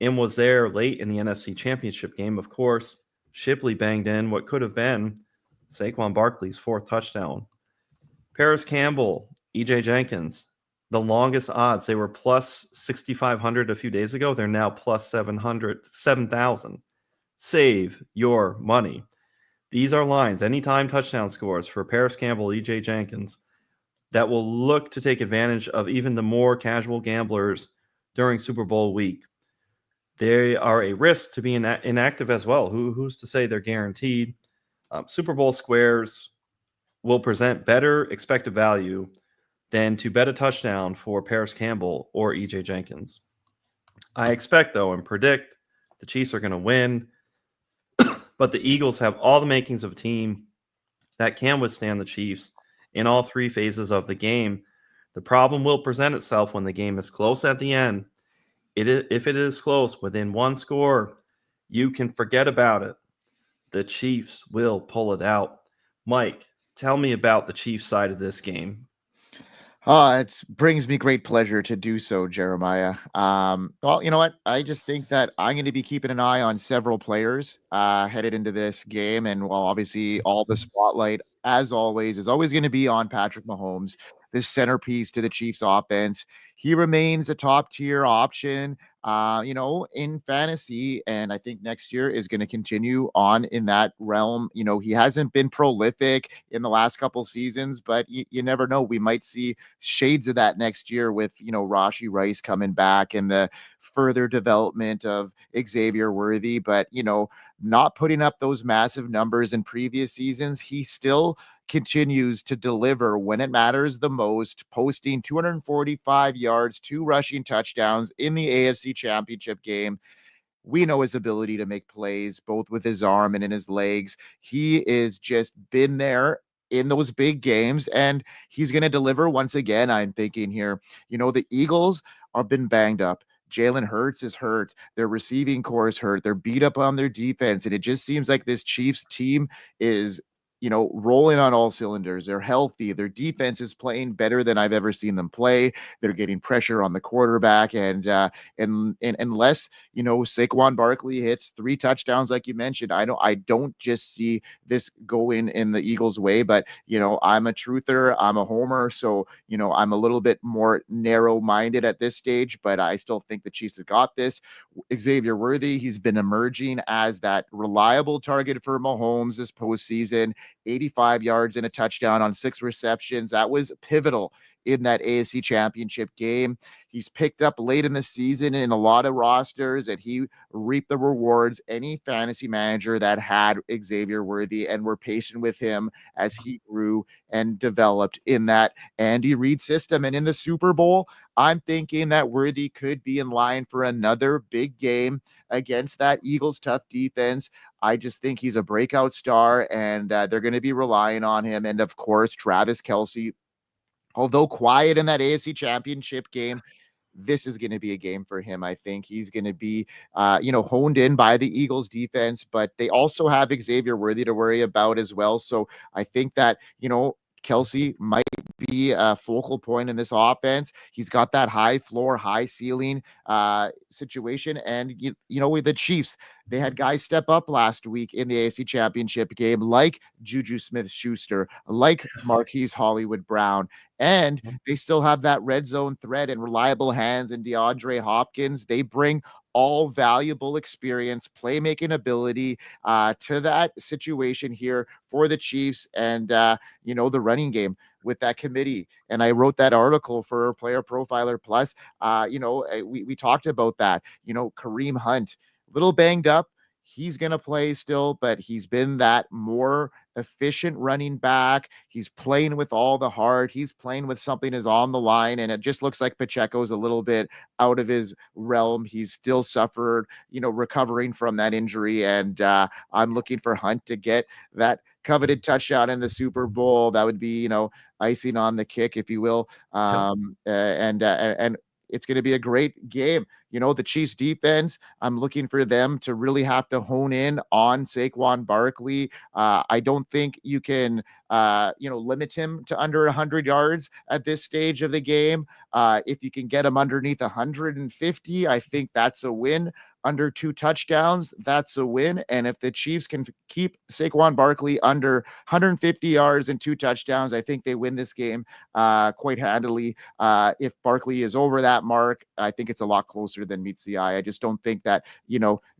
and was there late in the NFC Championship game. Of course, Shipley banged in what could have been Saquon Barkley's 4th touchdown. Paris Campbell, E.J. Jenkins, the longest odds. They were plus 6,500 a few days ago. They're now plus 7,000. Save your money. These are lines, anytime touchdown scores for Paris Campbell, E.J. Jenkins, that will look to take advantage of even the more casual gamblers during Super Bowl week. They are a risk to be inactive as well. Who's to say they're guaranteed? Super Bowl squares will present better expected value than to bet a touchdown for Paris Campbell or E.J. Jenkins. I expect, though, and predict the Chiefs are going to win, but the Eagles have all the makings of a team that can withstand the Chiefs in all 3 phases of the game. The problem will present itself when the game is close at the end If it is close, within one score, you can forget about it. The Chiefs will pull it out. Mike, tell me about the Chiefs side of this game. It brings me great pleasure to do so, Jeremiah. Well, you know what? I just think that I'm going to be keeping an eye on several players headed into this game. And while obviously all the spotlight, as always, is always going to be on Patrick Mahomes, this centerpiece to the Chiefs offense. He remains a top tier option, in fantasy. And I think next year is going to continue on in that realm. He hasn't been prolific in the last couple seasons, but you never know. We might see shades of that next year with, Rashee Rice coming back and the further development of Xavier Worthy. But, not putting up those massive numbers in previous seasons, he still continues to deliver when it matters the most, posting 245 yards, 2 rushing touchdowns in the AFC Championship game. We know his ability to make plays both with his arm and in his legs. He is just been there in those big games, and he's going to deliver once again. I'm thinking here, the Eagles have been banged up. Jalen Hurts is hurt. Their receiving core is hurt. They're beat up on their defense. And it just seems like this Chiefs team is, rolling on all cylinders. They're healthy. Their defense is playing better than I've ever seen them play. They're getting pressure on the quarterback. And unless, Saquon Barkley hits 3 touchdowns, like you mentioned, I don't just see this going in the Eagles' way. But, I'm a truther. I'm a homer. So, I'm a little bit more narrow-minded at this stage, but I still think the Chiefs have got this. Xavier Worthy, he's been emerging as that reliable target for Mahomes this postseason. 85 yards and a touchdown on 6 receptions. That was pivotal in that AFC Championship game. He's picked up late in the season in a lot of rosters, and he reaped the rewards. Any fantasy manager that had Xavier Worthy and were patient with him as he grew and developed in that Andy Reid system. And in the Super Bowl, I'm thinking that Worthy could be in line for another big game against that Eagles tough defense. I just think he's a breakout star, and they're going to be relying on him. And of course, Travis Kelce, although quiet in that AFC Championship game, this is going to be a game for him. I think he's going to be, honed in by the Eagles defense, but they also have Xavier Worthy to worry about as well. So I think that, Kelce might be a focal point in this offense. He's got that high floor, high ceiling situation. And, with the Chiefs, they had guys step up last week in the AFC Championship game, like Juju Smith-Schuster, like Marquise Hollywood Brown. And they still have that red zone threat and reliable hands and DeAndre Hopkins. They bring all valuable experience, playmaking ability to that situation here for the Chiefs and, the running game with that committee. And I wrote that article for Player Profiler Plus. We talked about that. Kareem Hunt, a little banged up. He's going to play still, but he's been that more efficient running back. He's playing with all the heart. He's playing with something is on the line, and it just looks like Pacheco's a little bit out of his realm. He's still suffered, recovering from that injury, and I'm looking for Hunt to get that coveted touchdown in the Super Bowl. That would be, icing on the cake, if you will. And it's going to be a great game. The Chiefs defense, I'm looking for them to really have to hone in on Saquon Barkley. I don't think you can, limit him to under 100 yards at this stage of the game. If you can get him underneath 150, I think that's a win. Under 2 touchdowns, that's a win. And if the Chiefs can keep Saquon Barkley under 150 yards and 2 touchdowns, I think they win this game quite handily. If Barkley is over that mark, I think it's a lot closer than meets the eye. I just don't think that,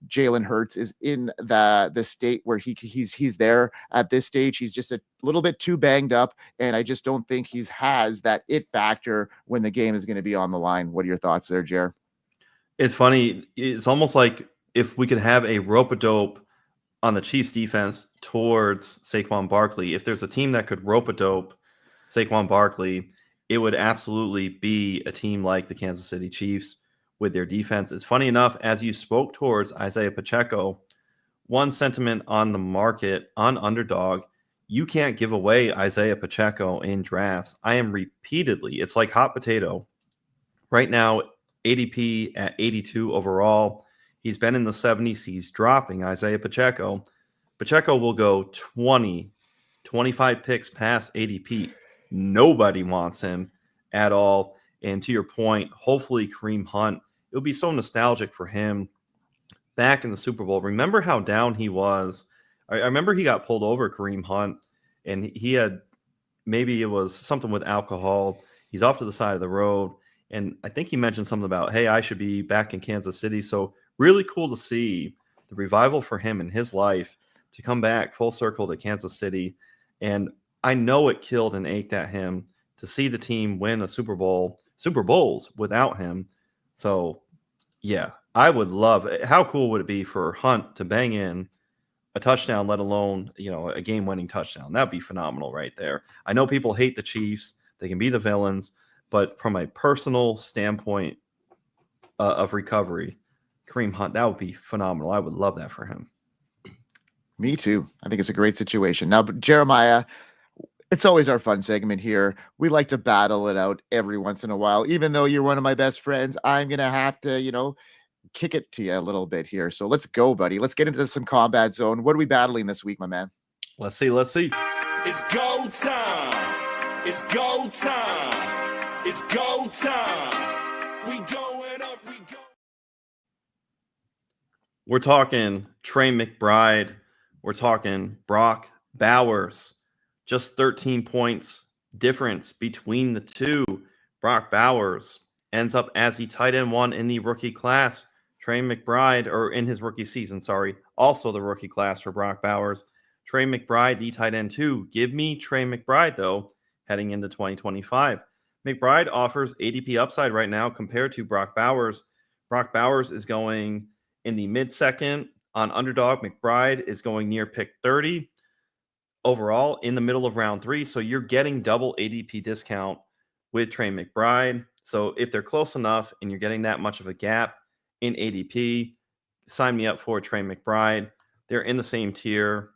Jalen Hurts is in the state where he's there at this stage. He's just a little bit too banged up, and I just don't think he has that it factor when the game is going to be on the line. What are your thoughts there, Jer? It's funny. It's almost like if we could have a rope-a-dope on the Chiefs defense towards Saquon Barkley, if there's a team that could rope-a-dope Saquon Barkley, it would absolutely be a team like the Kansas City Chiefs with their defense. It's funny enough, as you spoke towards Isaiah Pacheco, one sentiment on the market on Underdog, you can't give away Isaiah Pacheco in drafts. I am repeatedly, it's like hot potato. Right now, ADP at 82 overall. He's been in the 70s. He's dropping Isaiah Pacheco. Pacheco will go 25 picks past ADP. Nobody wants him at all. And to your point, hopefully Kareem Hunt, it would be so nostalgic for him back in the Super Bowl. Remember how down he was? I remember he got pulled over, Kareem Hunt, and he had, maybe it was something with alcohol. He's off to the side of the road. And I think he mentioned something about, hey, I should be back in Kansas City. So really cool to see the revival for him in his life to come back full circle to Kansas City. And I know it killed and ached at him to see the team win a Super Bowls without him. So, yeah, I would love it. How cool would it be for Hunt to bang in a touchdown, let alone, a game-winning touchdown? That'd be phenomenal right there. I know people hate the Chiefs. They can be the villains. But from a personal standpoint of recovery, Kareem Hunt, that would be phenomenal. I would love that for him. Me too. I think it's a great situation. Now, Jeremiah, it's always our fun segment here. We like to battle it out every once in a while. Even though you're one of my best friends, I'm going to have to, kick it to you a little bit here. So let's go, buddy. Let's get into some combat zone. What are we battling this week, my man? Let's see. It's go time. It's go time. It's go time. We going up. We go. We're talking Trey McBride. We're talking Brock Bowers. Just 13 points difference between the two. Brock Bowers ends up as the tight end 1 in the rookie class. Trey McBride, or in his rookie season, also the rookie class for Brock Bowers. Trey McBride, the tight end 2. Give me Trey McBride, though, heading into 2025. McBride offers ADP upside right now compared to Brock Bowers. Brock Bowers is going in the mid-second. On Underdog, McBride is going near pick 30. Overall, in the middle of round 3. So you're getting double ADP discount with Trey McBride. So if they're close enough and you're getting that much of a gap in ADP, sign me up for Trey McBride. They're in the same tier.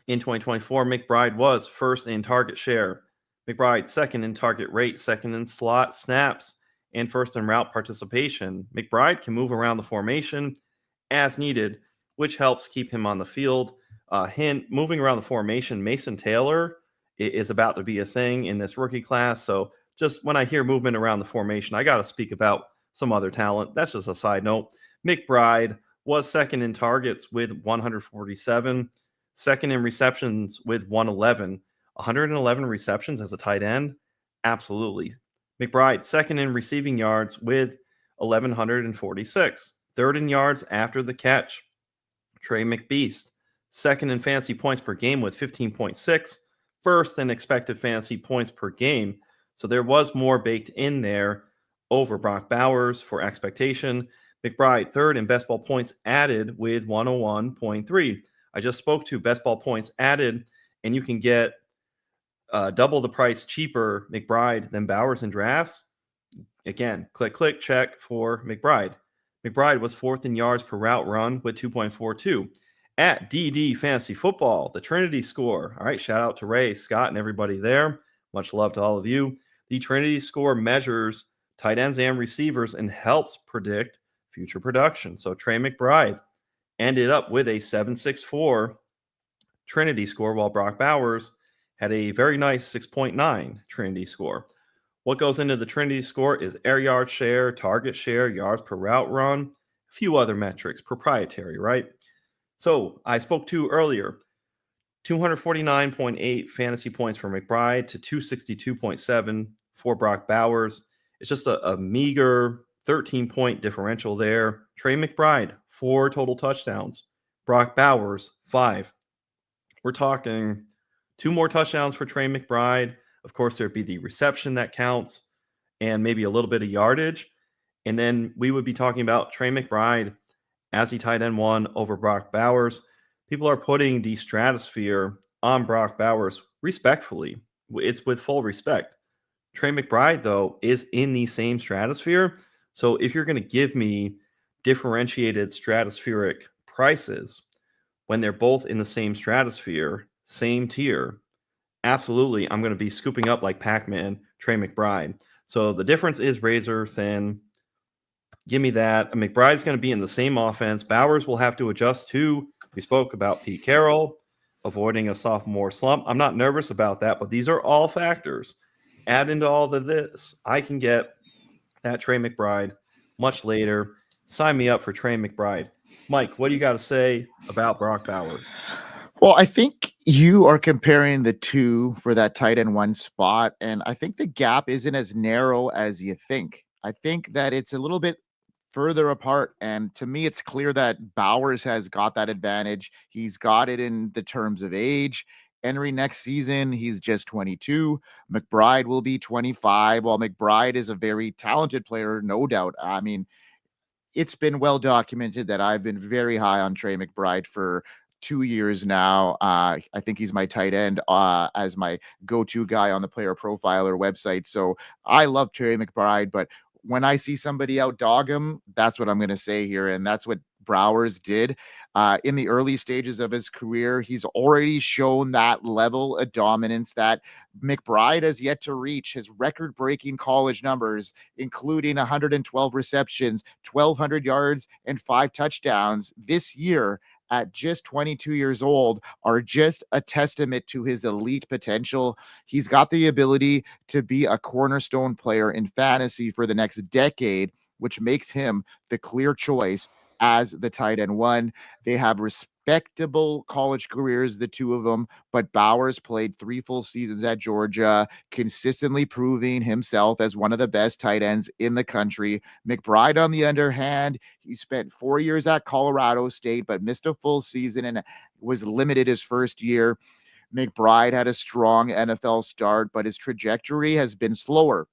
In 2024, McBride was first in target share. McBride second in target rate, second in slot snaps, and first in route participation. McBride can move around the formation as needed, which helps keep him on the field. Hint, moving around the formation, Mason Taylor is about to be a thing in this rookie class. So just when I hear movement around the formation, I got to speak about some other talent. That's just a side note. McBride was second in targets with 147, second in receptions with 111. 111 receptions as a tight end? Absolutely. McBride, second in receiving yards with 1,146. Third in yards after the catch. Trey McBeast, second in fantasy points per game with 15.6. First in expected fantasy points per game. So there was more baked in there over Brock Bowers for expectation. McBride, third in best ball points added with 101.3. I just spoke to best ball points added, and you can get double the price cheaper McBride than Bowers in drafts. Again, click, check for McBride. McBride was fourth in yards per route run with 2.42. At DD Fantasy Football, the Trinity score. All right, shout out to Ray, Scott, and everybody there. Much love to all of you. The Trinity score measures tight ends and receivers and helps predict future production. So Trey McBride ended up with a 7.64 Trinity score, while Brock Bowers had a very nice 6.9 Trinity score. What goes into the Trinity score is air yard share, target share, yards per route run, a few other metrics, proprietary, right? So I spoke to earlier, 249.8 fantasy points for McBride to 262.7 for Brock Bowers. It's just a meager 13-point differential there. Trey McBride, 4 total touchdowns. Brock Bowers, 5. We're talking 2 more touchdowns for Trey McBride. Of course, there'd be the reception that counts and maybe a little bit of yardage. And then we would be talking about Trey McBride as the tight end 1 over Brock Bowers. People are putting the stratosphere on Brock Bowers respectfully. It's with full respect. Trey McBride, though, is in the same stratosphere. So if you're going to give me differentiated stratospheric prices when they're both in the same stratosphere, same tier, absolutely, I'm going to be scooping up like Pac-Man, Trey McBride. So the difference is razor thin. Give me that. McBride's going to be in the same offense. Bowers will have to adjust to. We spoke about Pete Carroll avoiding a sophomore slump. I'm not nervous about that, but these are all factors. Add into all of this, I can get that Trey McBride much later. Sign me up for Trey McBride. Mike, what do you got to say about Brock Bowers? Well, I think you are comparing the two for that tight end one spot, and I think the gap isn't as narrow as you think. I think that it's a little bit further apart, and to me, it's clear that Bowers has got that advantage. He's got it in the terms of age. Henry next season, he's just 22. McBride will be 25. While McBride is a very talented player, no doubt. I mean, it's been well documented that I've been very high on Trey McBride for 2 years now. I think he's my tight end as my go-to guy on the Player Profiler website. So I love Trey McBride, but when I see somebody outdog him, that's what I'm going to say here. And that's what Bowers did in the early stages of his career. He's already shown that level of dominance that McBride has yet to reach. His record-breaking college numbers, including 112 receptions, 1,200 yards, and 5 touchdowns this year at just 22 years old, are just a testament to his elite potential. He's got the ability to be a cornerstone player in fantasy for the next decade, which makes him the clear choice as the tight end one. They have respectable college careers, the two of them, but Bowers played 3 full seasons at Georgia, consistently proving himself as one of the best tight ends in the country. McBride, on the other hand, he spent 4 years at Colorado State, but missed a full season and was limited his first year. McBride had a strong NFL start, but his trajectory has been slower.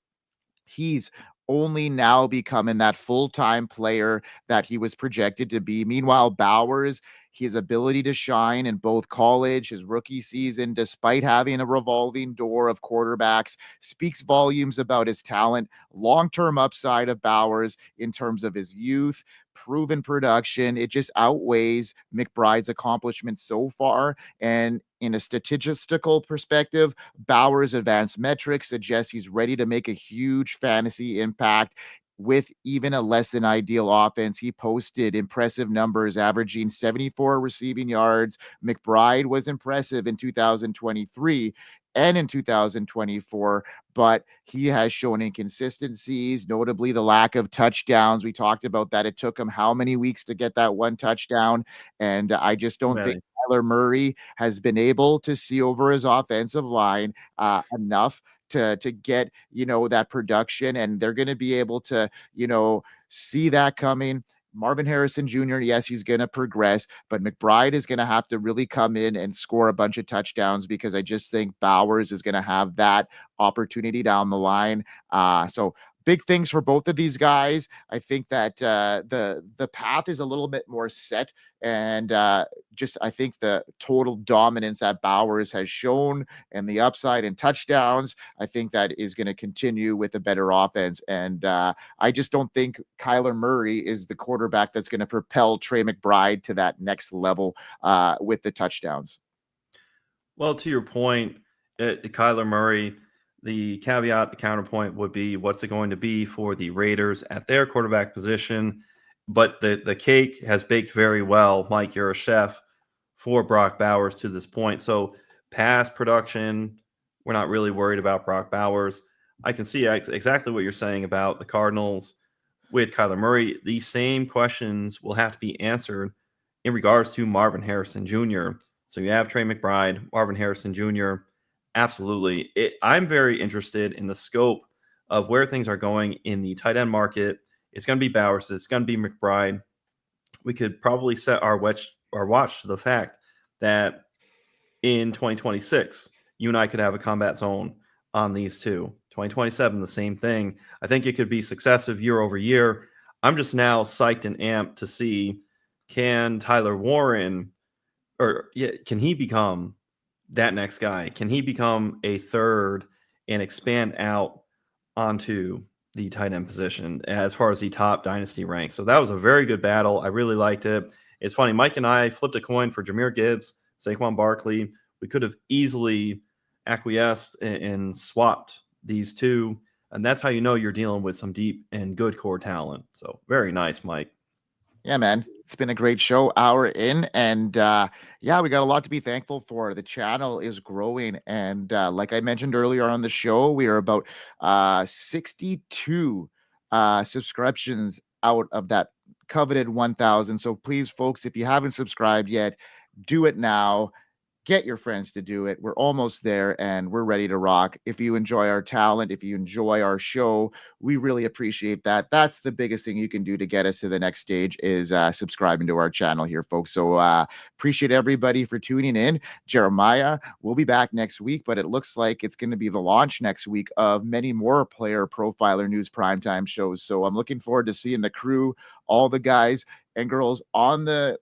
He's only now becoming that full-time player that he was projected to be. Meanwhile, Bowers, his ability to shine in both college, his rookie season, despite having a revolving door of quarterbacks, speaks volumes about his talent. Long-term upside of Bowers in terms of his youth, proven production, it just outweighs McBride's accomplishments so far. And in a statistical perspective, Bowers' advanced metrics suggest he's ready to make a huge fantasy impact with even a less than ideal offense. He posted impressive numbers, averaging 74 receiving yards. McBride was impressive in 2023 and in 2024, but he has shown inconsistencies, notably the lack of touchdowns. We talked about that. It took him how many weeks to get that one touchdown? And I just don't think Kyler Murray has been able to see over his offensive line enough to get, that production, and they're going to be able to, see that coming. Marvin Harrison Jr., yes, he's going to progress, but McBride is going to have to really come in and score a bunch of touchdowns, because I just think Bowers is going to have that opportunity down the line. So big things for both of these guys. I think that the path is a little bit more set, and I think the total dominance that Bowers has shown and the upside in touchdowns, I think that is going to continue with a better offense. And I just don't think Kyler Murray is the quarterback that's going to propel Trey McBride to that next level with the touchdowns. Well, to your point, Kyler Murray, the caveat, the counterpoint would be, what's it going to be for the Raiders at their quarterback position? But the cake has baked very well. Mike, you're a chef for Brock Bowers to this point. So past production, we're not really worried about Brock Bowers. I can see exactly what you're saying about the Cardinals with Kyler Murray. These same questions will have to be answered in regards to Marvin Harrison Jr. So you have Trey McBride, Marvin Harrison Jr., absolutely. I'm very interested in the scope of where things are going in the tight end market. It's going to be Bowers. It's going to be McBride. We could probably set our watch to the fact that in 2026, you and I could have a combat zone on these two. 2027, the same thing. I think it could be successive year over year. I'm just now psyched and amped to see, can Tyler Warren, can he become that next guy? Can he become a third and expand out onto the tight end position as far as the top dynasty ranks? So that was a very good battle. I really liked it. It's funny, Mike and I flipped a coin for Jahmyr Gibbs, Saquon Barkley. We could have easily acquiesced and swapped these two. And that's how you know you're dealing with some deep and good core talent. So very nice, Mike. Yeah, man. It's been a great show, hour in. And yeah, we got a lot to be thankful for. The channel is growing. And like I mentioned earlier on the show, we are about 62 subscriptions out of that coveted 1,000. So please, folks, if you haven't subscribed yet, do it now. Get your friends to do it. We're almost there and we're ready to rock. If you enjoy our talent, if you enjoy our show, we really appreciate that. That's the biggest thing you can do to get us to the next stage is subscribing to our channel here, folks. So appreciate everybody for tuning in. Jeremiah, we'll be back next week, but it looks like it's going to be the launch next week of many more Player Profiler News primetime shows. So I'm looking forward to seeing the crew, all the guys and girls on the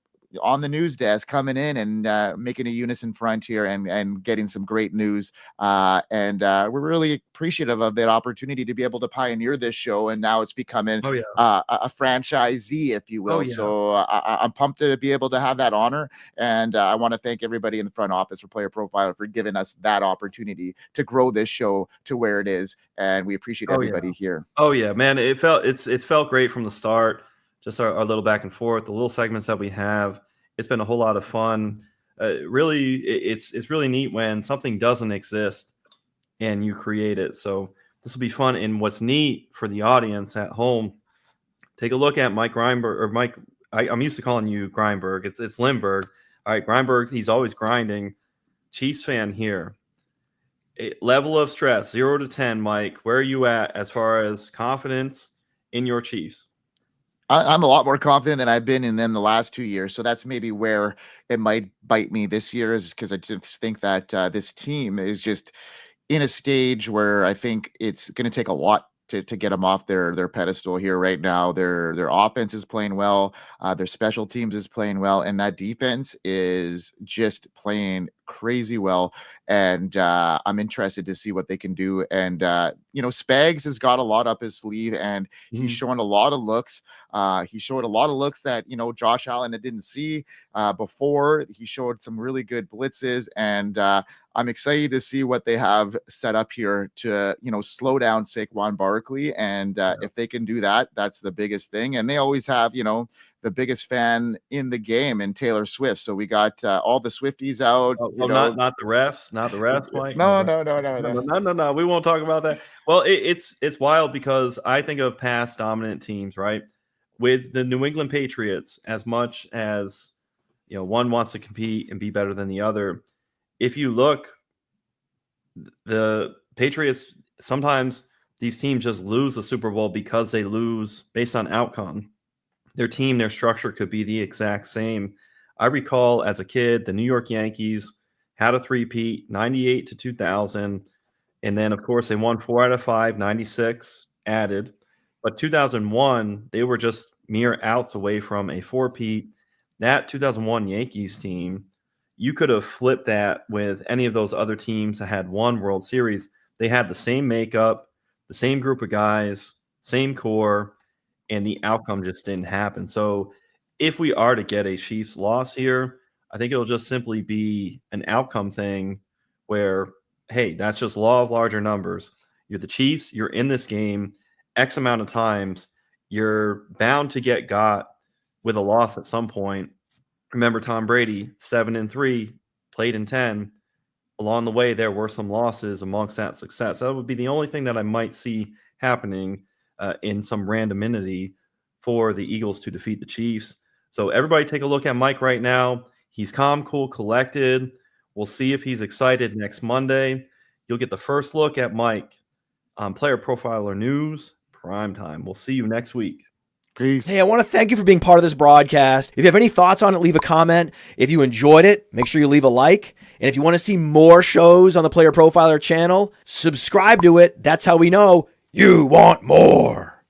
news desk coming in and making a unison front here and getting some great news. And we're really appreciative of that opportunity to be able to pioneer this show. And now it's becoming a franchisee, if you will. So I'm pumped to be able to have that honor. And I want to thank everybody in the front office for Player Profiler for giving us that opportunity to grow this show to where it is. And we appreciate everybody here. Oh yeah, man. It's felt great from the start. Just our little back and forth, the little segments that we have. It's been a whole lot of fun. Really, it's really neat when something doesn't exist and you create it. So this will be fun. And what's neat for the audience at home, take a look at Mike Grindberg, or Mike. I'm used to calling you Grindberg. It's Lindberg. All right, Grindberg. He's always grinding. Chiefs fan here. Level of stress 0 to 10, Mike. Where are you at as far as confidence in your Chiefs? I'm a lot more confident than I've been in them the last 2 years. So that's maybe where it might bite me this year, is because I just think that this team is just in a stage where I think it's going to take a lot to get them off their pedestal here right now. Their offense is playing well. Their special teams is playing well. And that defense is just playing crazy well. And I'm interested to see what they can do. And, Spags has got a lot up his sleeve and he's showing a lot of looks. He showed a lot of looks that, Josh Allen didn't see before. He showed some really good blitzes, and I'm excited to see what they have set up here to, slow down Saquon Barkley. And if they can do that, that's the biggest thing. And they always have, the biggest fan in the game in Taylor Swift. So we got all the Swifties out. Not the refs, Mike. No. We won't talk about that. Well, it's wild because I think of past dominant teams, right? With the New England Patriots, as much as one wants to compete and be better than the other. If you look, the Patriots, sometimes these teams just lose the Super Bowl because they lose based on outcome. Their team, their structure could be the exact same. I recall as a kid, the New York Yankees had a three-peat, 98 to 2000. And then, of course, they won 4 out of 5, 96 added. But 2001, they were just mere outs away from a 4-peat. That 2001 Yankees team, you could have flipped that with any of those other teams that had won World Series. They had the same makeup, the same group of guys, same core, and the outcome just didn't happen. So if we are to get a Chiefs loss here, I think it'll just simply be an outcome thing where, hey, that's just law of larger numbers. You're the Chiefs. You're in this game X amount of times. You're bound to get got with a loss at some point. Remember Tom Brady, 7-3, played in 10. Along the way, there were some losses amongst that success. That would be the only thing that I might see happening in some randomity for the Eagles to defeat the Chiefs. So everybody take a look at Mike right now. He's calm, cool, collected. We'll see if he's excited next Monday. You'll get the first look at Mike on Player Profiler News Primetime. We'll see you next week. Peace. Hey, I want to thank you for being part of this broadcast. If you have any thoughts on it, leave a comment. If you enjoyed it, make sure you leave a like. And if you want to see more shows on the Player Profiler channel, subscribe to it. That's how we know you want more.